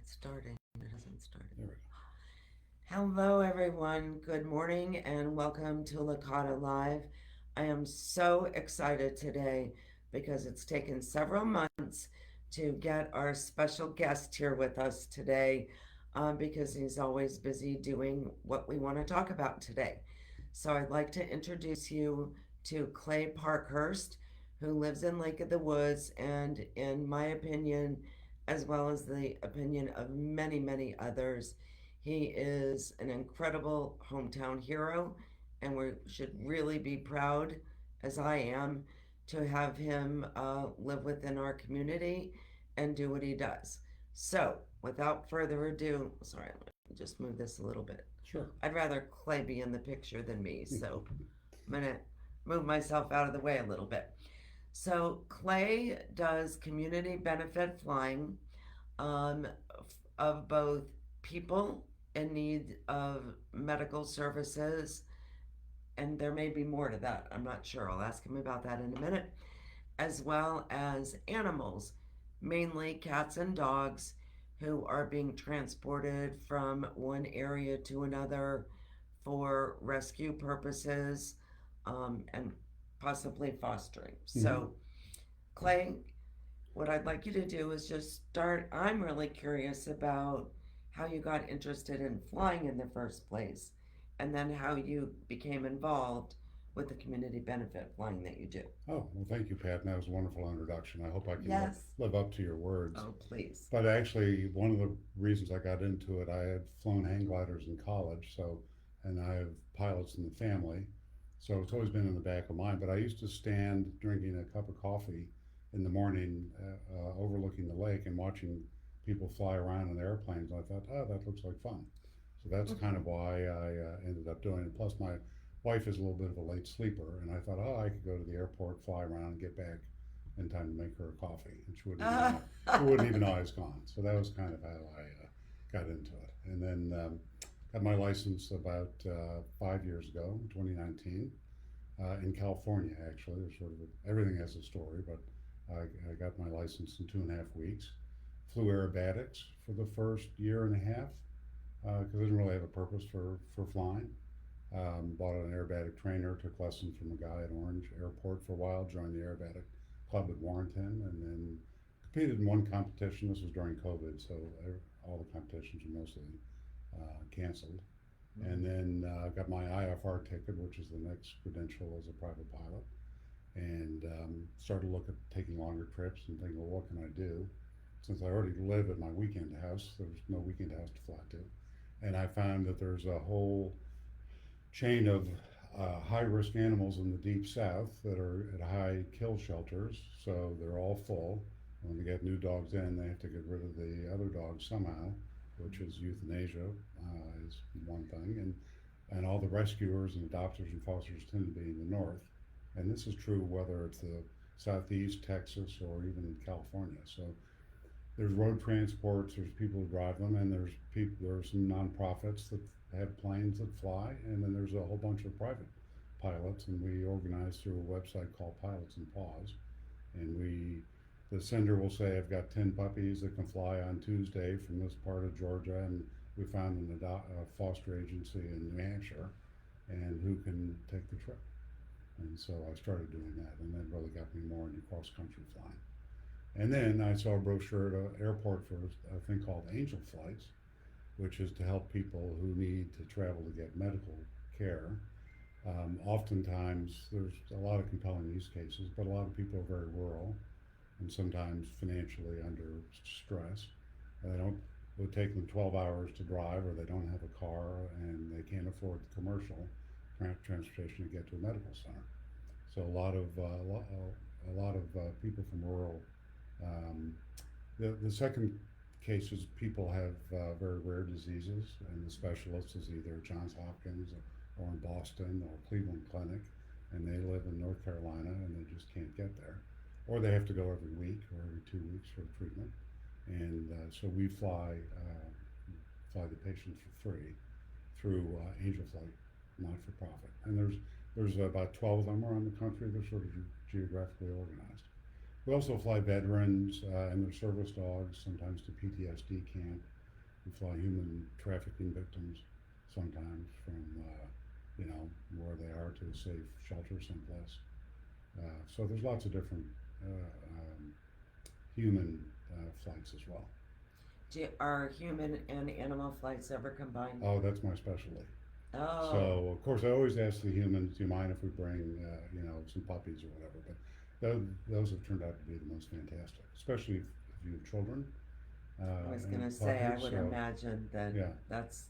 It's starting. It hasn't started. There we Hello, everyone. Good morning and welcome to Licata Live. I am so excited today because it's taken several months to get our special guest here with us today because he's always busy doing what we want to talk about today. So I'd like to introduce you to Clay Parkhurst, who lives in Lake of the Woods, and in my opinion, as well as the opinion of many, many others, he is an incredible hometown hero, and we should really be proud, as I am, to have him live within our community and do what he does. So, without further ado, sorry, let me just move this a little bit. Sure. I'd rather Clay be in the picture than me, so I'm gonna move myself out of the way a little bit. So, Clay does community benefit flying um, of both people in need of medical services, and there may be more to that. I'm not sure. I'll ask him about that in a minute, as well as animals, mainly cats and dogs, who are being transported from one area to another for rescue purposes and possibly fostering. hmm So, Clay, what I'd like you to do is just start. I'm really curious about how you got interested in flying in the first place, and then how you became involved with the community benefit flying that you do. Oh, well, thank you, Pat. And that was a wonderful introduction. I hope I can Yes. live up to your words. Oh, please. But actually, one of the reasons I got into it, I had flown hang gliders in college, and I have pilots in the family. So it's always been in the back of mind. But I used to stand drinking a cup of coffee in the morning, overlooking the lake and watching people fly around in airplanes. And I thought, oh, that looks like fun. So that's kind of why I ended up doing it. Plus, my wife is a little bit of a late sleeper, and I thought, oh, I could go to the airport, fly around, and get back in time to make her a coffee, and she wouldn't even know I was gone. So that was kind of how I got into it, and then got my license about 5 years ago, 2019, in California. Actually, there's sort of everything has a story, but I got my license in 2.5 weeks. Flew aerobatics for the first year and a half because I didn't really have a purpose for flying. Bought an aerobatic trainer, took lessons from a guy at Orange Airport for a while, joined the aerobatic club at Warrenton, and then competed in one competition. This was during COVID, so all the competitions were mostly canceled. And then got my IFR ticket, which is the next credential as a private pilot, and started looking at taking longer trips and thinking, well, what can I do? Since I already live at my weekend house, there's no weekend house to fly to. And I found that there's a whole chain of high risk animals in the deep south that are at high kill shelters, so they're all full. When they get new dogs in, they have to get rid of the other dogs somehow, which is euthanasia, is one thing. And all the rescuers and adopters and fosters tend to be in the north. And this is true whether it's the southeast, Texas, or even in California. So there's road transports, there's people who drive them, and there are some nonprofits that have planes that fly, and then there's a whole bunch of private pilots, and we organize through a website called Pilots and Paws, and the sender will say, I've got 10 puppies that can fly on Tuesday from this part of Georgia, and we found a foster agency in New Hampshire, and who can take the trip. And so I started doing that, and that really got me more into cross country flying. And then I saw a brochure at an airport for a thing called Angel Flights, which is to help people who need to travel to get medical care. Oftentimes, there's a lot of compelling use cases, but a lot of people are very rural and sometimes financially under stress. They don't. It would take them 12 hours to drive, or they don't have a car and they can't afford the commercial transportation to get to a medical center. So a lot of people from rural. Um, the second case is people have very rare diseases, and the specialist is either Johns Hopkins or in Boston or Cleveland Clinic, and they live in North Carolina and they just can't get there, or they have to go every week or every 2 weeks for treatment. And so we fly the patients for free through Angel Flight, not for profit. And there's about 12 of them around the country. They're sort of geographically organized. We also fly veterans and their service dogs, sometimes to PTSD camp, We fly human trafficking victims sometimes from, where they are to a safe shelter someplace. So there's lots of different human flights as well. Are human and animal flights ever combined? Oh, that's my specialty. Oh, So of course I always ask the humans, do you mind if we bring, some puppies or whatever? But those have turned out to be the most fantastic, especially if you have children I was and gonna say, I puppies. would So imagine that yeah, that's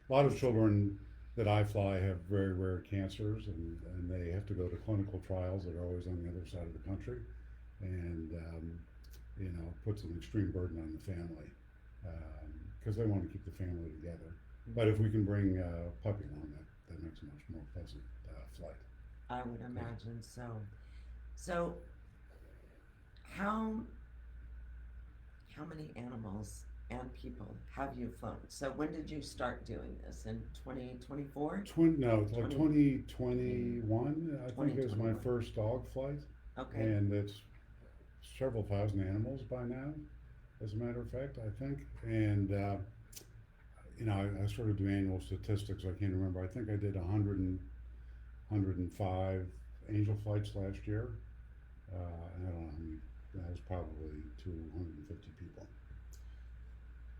a lot of just, children that I fly have very rare cancers, and they have to go to clinical trials that are always on the other side of the country, and puts an extreme burden on the family because they want to keep the family together. But if we can bring a puppy along, that makes a much more pleasant flight. I would Yeah. imagine so. So how how many animals and people have you flown? So when did you start doing this? In 2024? No, it's like 20, 2021, I think, is my 2021. first dog flight, Okay. and it's several thousand animals by now, as a matter of fact, I think. And I sort of do annual statistics. I can't remember. I think I did 105 angel flights last year. And I don't know how many. That was probably 250 people.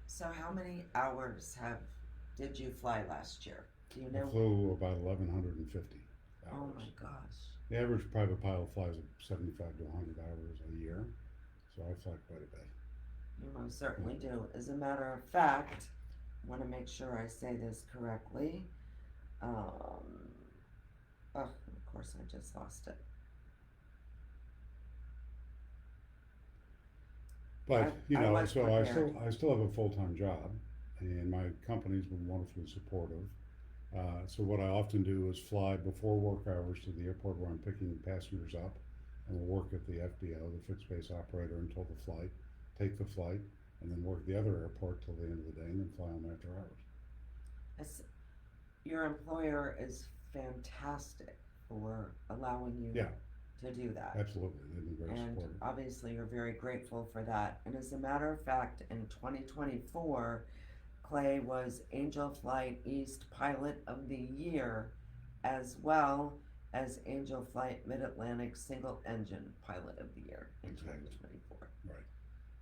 So how many hours have did you fly last year? Do you I know? flew about 1,150 Oh hours. my gosh. The average private pilot flies 75 to 100 hours a year, so I fly quite a bit. You most certainly do. As a matter of fact, I want to make sure I say this correctly. Um, oh, of course, I just lost it. I, But I was so I prepared. still have a full time job, and my company's been wonderfully supportive. So what I often do is fly before work hours to the airport where I'm picking passengers up, and we'll work at the FBO, the fixed base operator, until the flight, take the flight, and then work at the other airport till the end of the day, and then fly home after hours. As- Your employer is fantastic for allowing you Yeah, to do that. absolutely. They've been very And supportive. obviously, you're very grateful for that. And as a matter of fact, in 2024, Clay was Angel Flight East Pilot of the Year, as well as Angel Flight Mid Atlantic Single Engine Pilot of the Year in Exactly. 2024. Right. Well,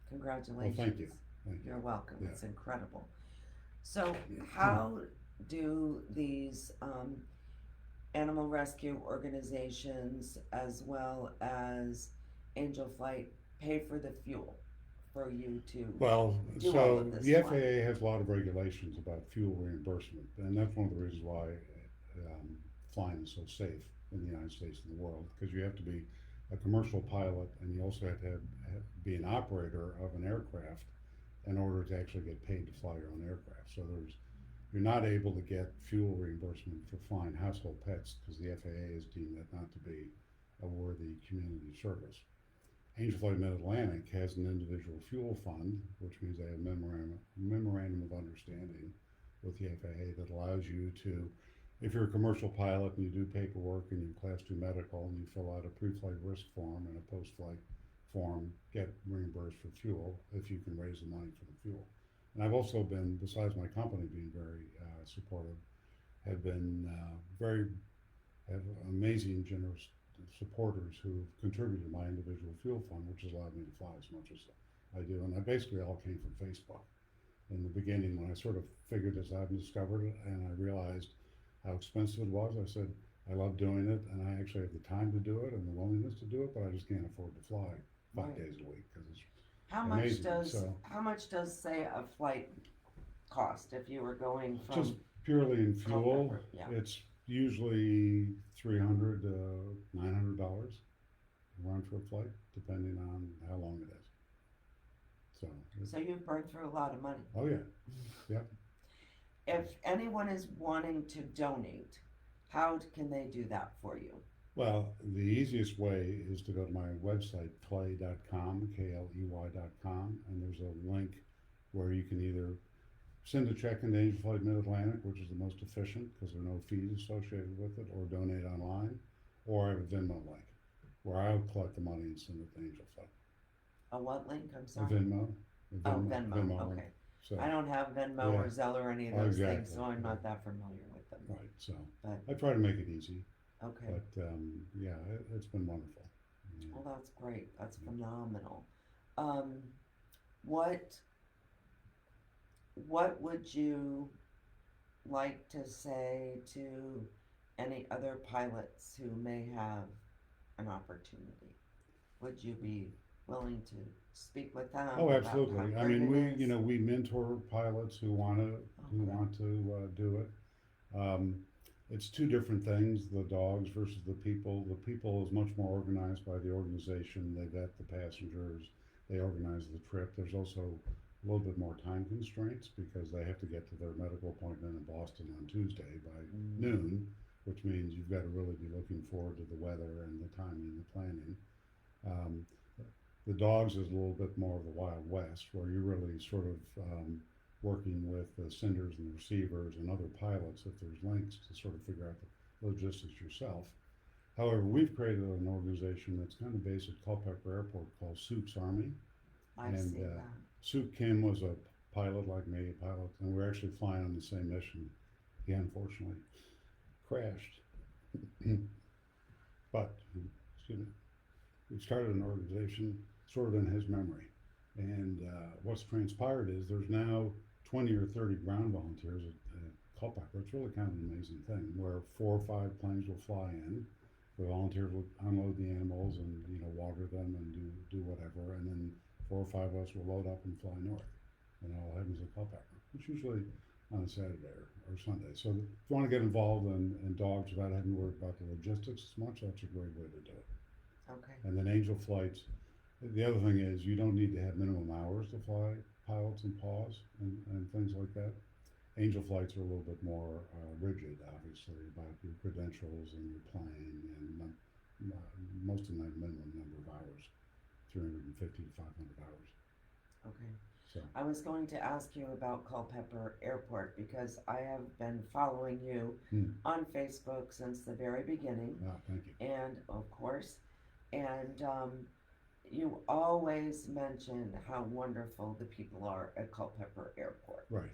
Congratulations. thank you. Thank you. You're welcome. Yeah. It's incredible. So, how do these animal rescue organizations, as well as Angel Flight, pay for the fuel for you to Well, do all so of this the flying? FAA has a lot of regulations about fuel reimbursement, and that's one of the reasons why flying is so safe in the United States and the world, because you have to be a commercial pilot and you also be an operator of an aircraft in order to actually get paid to fly your own aircraft. So you're not able to get fuel reimbursement for flying household pets because the FAA has deemed that not to be a worthy community service. Angel Flight Mid Atlantic has an individual fuel fund, which means they have a memorandum of understanding with the FAA that allows you to, if you're a commercial pilot and you do paperwork and you class 2 medical and you fill out a pre-flight risk form and a post-flight form, get reimbursed for fuel if you can raise the money for the fuel. And I've also been, besides my company being very supportive, have been have amazing, generous supporters who've contributed to my individual fuel fund, which has allowed me to fly as much as I do. And I basically all came from Facebook. In the beginning, when I sort of figured this out and discovered it, and I realized how expensive it was, I said, I love doing it, and I actually have the time to do it and the willingness to do it, but I just can't afford to fly 5 days a week because it's amazing. So How much does say a flight cost if you were going just from purely in fuel, Culpeper? Yeah. it's usually $300 to $900 round trip flight, depending on how long it is. So, So you've burned through a lot of money. oh yeah, yeah. If anyone is wanting to donate, how can they do that for you? Well, the easiest way is to go to my website, clay.com, KLEY.com, and there's a link where you can either send a check into Angel Flight Mid Atlantic, which is the most efficient because there are no fees associated with it, or donate online, or I have a Venmo link where I'll collect the money and send it to Angel Flight. A what link? I'm A sorry. Venmo, Oh, Venmo. link. Okay. I So, don't have Venmo yeah, or Zelle or any of those things, exactly, so I'm right, not that familiar with them. right. So But I try to make it easy, okay, but yeah, it's been wonderful. Yeah. well that's great. That's phenomenal. Um, what what would you like to say to any other pilots who may have an opportunity? Would you be willing to speak with them Oh, about how absolutely. I great mean, it we is? we mentor pilots Oh, who great. want to do it. Um, it's two different things: the dogs versus the people. The people is much more organized by the organization. They vet the passengers. They organize the trip. There's also a little bit more time constraints because they have to get to their medical appointment in Boston on Tuesday by Mm, noon, which means you've got to really be looking forward to the weather and the timing, the planning. Um, the dogs is a little bit more of the Wild West, where you're really sort of working with the senders and the receivers and other pilots if there's links to sort of figure out the logistics yourself. However, we've created an organization that's kind of based at Culpeper Airport called Soup's Army, I've and seen that. Soup Kim was a pilot like me, a pilot, and we're actually flying on the same mission. He unfortunately crashed, but excuse me, we started an organization sort of in his memory. And what's transpired is there's now 20 or 30 ground volunteers at Culpeper. It's really kind of an amazing thing where 4 or 5 planes will fly in. The volunteers will unload the animals and water them and do whatever, and then 4 or 5 of us will load up and fly north, and it all happens at Culpeper. It's usually on a Saturday or Sunday. So if you want to get involved in dogs without having to worry about the logistics as much, that's a great way to do it. Okay. And then angel flights. The other thing is you don't need to have minimum hours to fly pilots and paws and things like that. Angel flights are a little bit more rigid, obviously, about your credentials and your plane and most of them have minimum number of hours, 350 to 500 hours. Okay. So, I was going to ask you about Culpeper Airport because I have been following you on Facebook since the very beginning, thank you. and of course, and you always mention how wonderful the people are at Culpeper Airport. Right.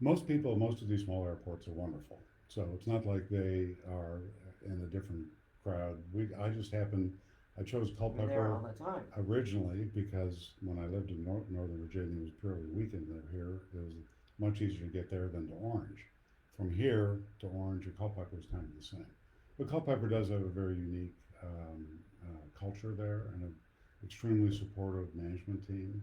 Most people, most of these small airports are wonderful. So it's not like they are in a different crowd. I just happened, I chose You're there all Culpeper the time. originally because when I lived in Northern Virginia, it was purely weekend there. Here, it was much easier to get there than to Orange. From here to Orange or Culpeper is kind of the same. But Culpeper does have a very unique culture there and an extremely supportive management team.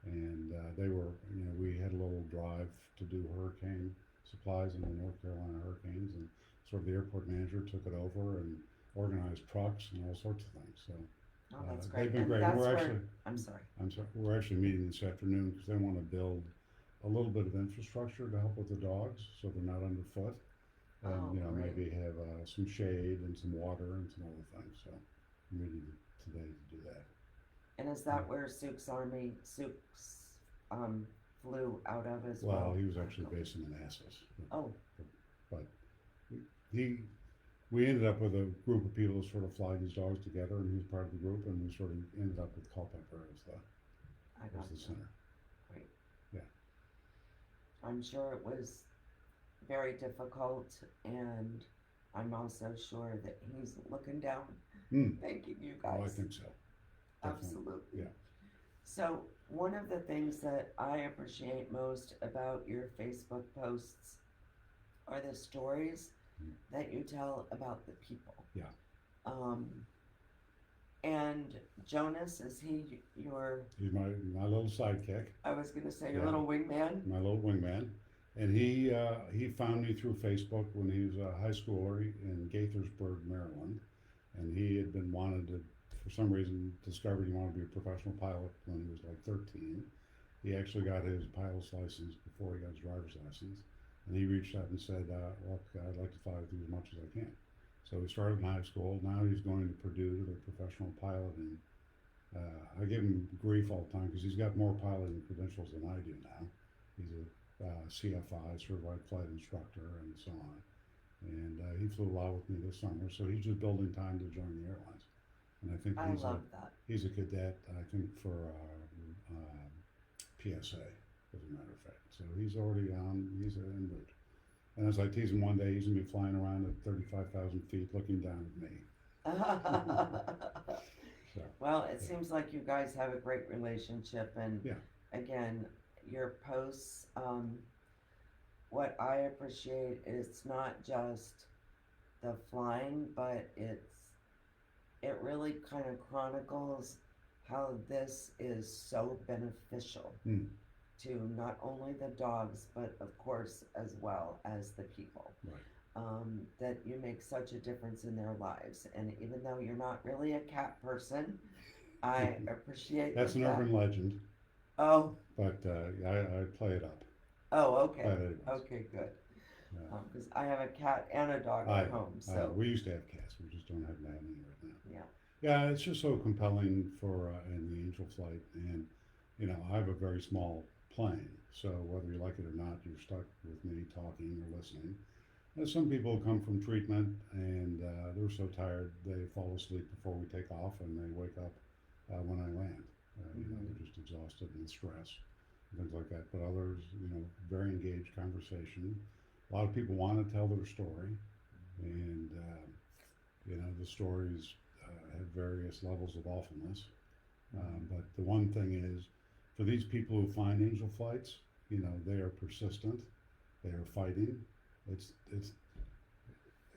And they were, we had a little drive to do hurricane supplies in the North Carolina hurricanes, and sort of the airport manager took it over and organized trucks and all sorts of things. So Oh, that's they've great. been And great. that's where, I'm sorry. I'm sorry, we're actually meeting this afternoon because they want to build a little bit of infrastructure to help with the dogs so they're not underfoot, and Oh, great. maybe have some shade and some water and some other things. So we're meeting today to do that. And is Yeah. that where Sook's flew out of as Well, well? he was actually based in Manassas, Oh, but he we ended up with a group of people to sort of fly these dogs together, and he was part of the group, and we sort of ended up with Culpeper I as got the you. center. Great. Yeah. I'm sure it was very difficult, and I'm also sure that he's looking down, Mm. thanking you Oh, I guys. think so. Definitely. Absolutely. Yeah. So, one of the things that I appreciate most about your Facebook posts are the stories Mm. that you tell about the people. Yeah. Um, and Jonas, is he your, He's my little sidekick. I was going to say, your Yeah. little wingman? My little wingman, and he found me through Facebook when he was a high schooler in Gaithersburg, Maryland, and he had been wanted to, for some reason, discovered he wanted to be a professional pilot when he was like 13. He actually got his pilot's license before he got his driver's license, and he reached out and said, "Look, I'd like to fly with you as much as I can." So he started in high school. Now he's going to Purdue to the professional pilot, and I give him grief all the time because he's got more piloting credentials than I do now. He's a CFI, certified flight instructor, and so on. And he flew a lot with me this summer, so he's just building time to join the airlines. And I think I love that. he's a cadet, I think, for PSA. as a matter of fact. So he's already on, he's en route. And as I tease him one day, he's gonna be flying around at 35,000 feet looking down at me. So, Well, it yeah, seems like you guys have a great relationship, and yeah, again, your posts, what I appreciate is not just the flying, but it really kind of chronicles how this is so beneficial mm, to not only the dogs, but of course as well as the people. right. That you make such a difference in their lives. And even though you're not really a cat person, I appreciate the That's an fact. urban legend, Oh, but I play it up. oh, okay, But anyways, okay, good. uh, Because I have a cat and a dog I at know, home, I know. so We used to have cats. We just don't have any right now. yeah. Yeah, it's just so compelling for in the angel flight, and I have a very small plane, so whether you like it or not, you're stuck with me talking or listening. And some people come from treatment and they're so tired they fall asleep before we take off, and they wake up when I land. Hmm. They're just exhausted and stressed, and things like that. But others, very engaged conversation. A lot of people want to tell their story, and the stories have various levels of awfulness. But the one thing is, for these people who find angel flights, they are persistent. They are fighting. It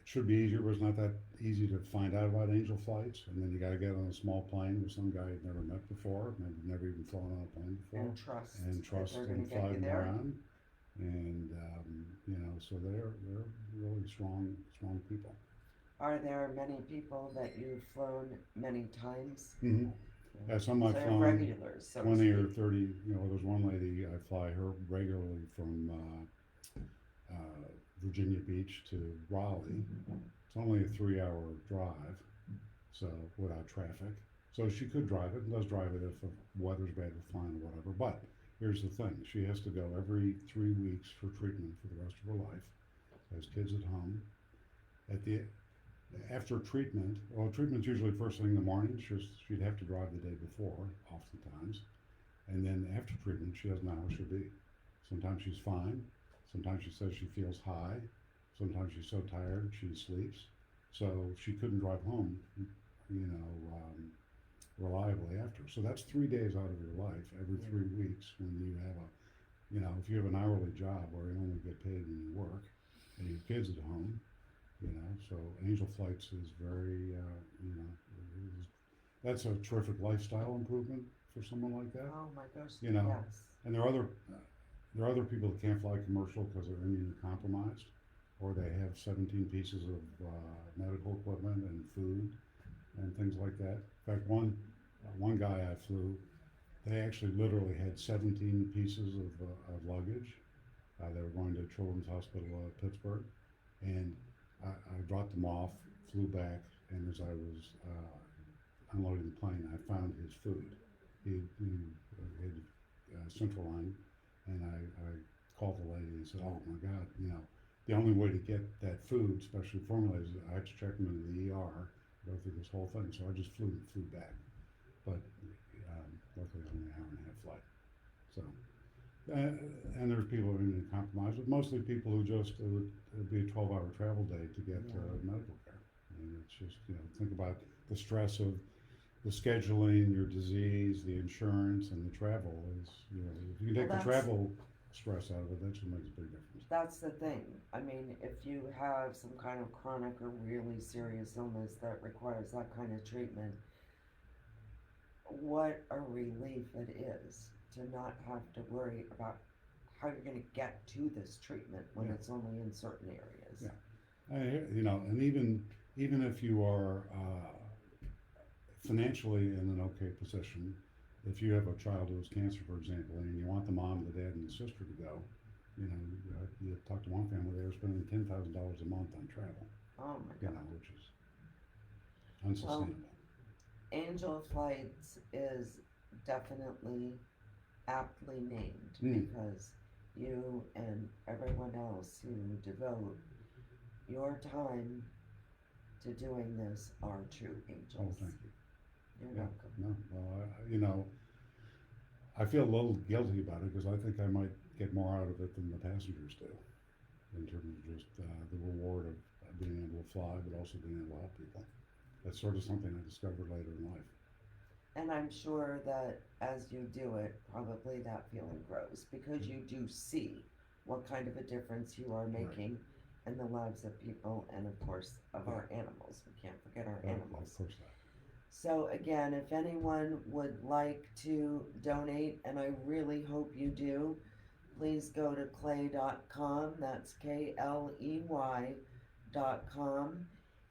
should be easier, but it's not that easy to find out about angel flights. And then you got to get on a small plane with some guy you've never met before, maybe never even flown on a plane before, And trust and that trust they're going and to get fly you them there. around. And so they're really strong people. Are there many people that you've flown many times? Mm-hmm. Yeah, some So I've they're flown regulars, so to 20 or speak. 30. There's one lady I fly her regularly from Virginia Beach to Raleigh. It's only a 3-hour drive, so without traffic. So she could drive it and does drive it if the weather's bad with flying or whatever. But here's the thing: she has to go every 3 weeks for treatment for the rest of her life. Has kids at home. At the After treatment, well, treatment's usually first thing in the morning. She'd have to drive the day before, oftentimes, and then after treatment, she doesn't know how she'll be. Sometimes she's fine. Sometimes she says she feels high. Sometimes she's so tired she sleeps. So she couldn't drive home, you know, um, reliably after. So that's 3 days out of your life every Yeah. 3 weeks when you have if you have an hourly job where you only get paid when you work and your kids at home, so angel flights is very, that's a terrific lifestyle improvement for someone like that, Oh my gosh, you know. yes. And there are other people that can't fly commercial because they're immunocompromised, or they have 17 pieces of medical equipment and food and things like that. In fact, one guy I flew, they actually literally had 17 pieces of luggage. They were going to Children's Hospital Pittsburgh, and I dropped them off, flew back, and as I was unloading the plane, I found his food. He had central line, and I called the lady and said, "Oh my God, the only way to get that food, specially formulated, is I had to check him into the ER, go through this whole thing." So I just flew back, but luckily only an hour and a half flight. So, and there's people who are immunocompromised, but mostly people who just it'd be a 12-hour travel day to get Yeah. medical care. And it's just think about the stress of the scheduling, your disease, the insurance, and the travel is, if you can Well, take the travel stress out of it, that's what makes a big difference. that's the thing. I mean, if you have some kind of chronic or really serious illness that requires that kind of treatment, what a relief it is to not have to worry about how you're going to get to this treatment when Yeah, it's only in certain areas. yeah. And even if you are financially in an okay position, if you have a child who has cancer, for example, and you want the mom, the dad, and the sister to go, you talk to one family, they were spending $10,000 a month on travel, Oh my God. which is Well, unsustainable. Angel Flights is definitely aptly named Mm. because you and everyone else who devote your time to doing this are true Oh, angels. thank you. You're Yeah, welcome. no, well, I feel a little guilty about it because I think I might get more out of it than the passengers do in terms of just the reward of being able to fly, but also being able to help people. That's sort of something I discovered later in life. And I'm sure that as you do it, probably that feeling grows because you do see what kind of a difference you are Right. making in the lives of people and, of course, of Yeah. our animals. We can't forget our Of animals. course not. So, again, if anyone would like to donate, and I really hope you do, please go to clay.com. That's KLEY.com.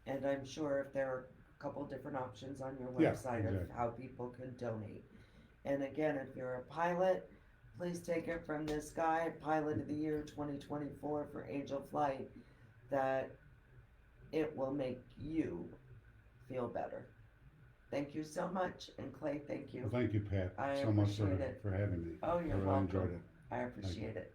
And I'm sure if there are a couple different options on your Yeah, website of exactly. how people can donate. And again, if you're a pilot, please take it from this guy, Pilot of the Year 2024 for Angel Flight, that it will make you feel better. Thank you so much. And Clay, thank Well, you. thank you, Pat, I so much appreciate it. for having me. Oh, I you're really enjoyed welcome. it. I Thank you. appreciate it.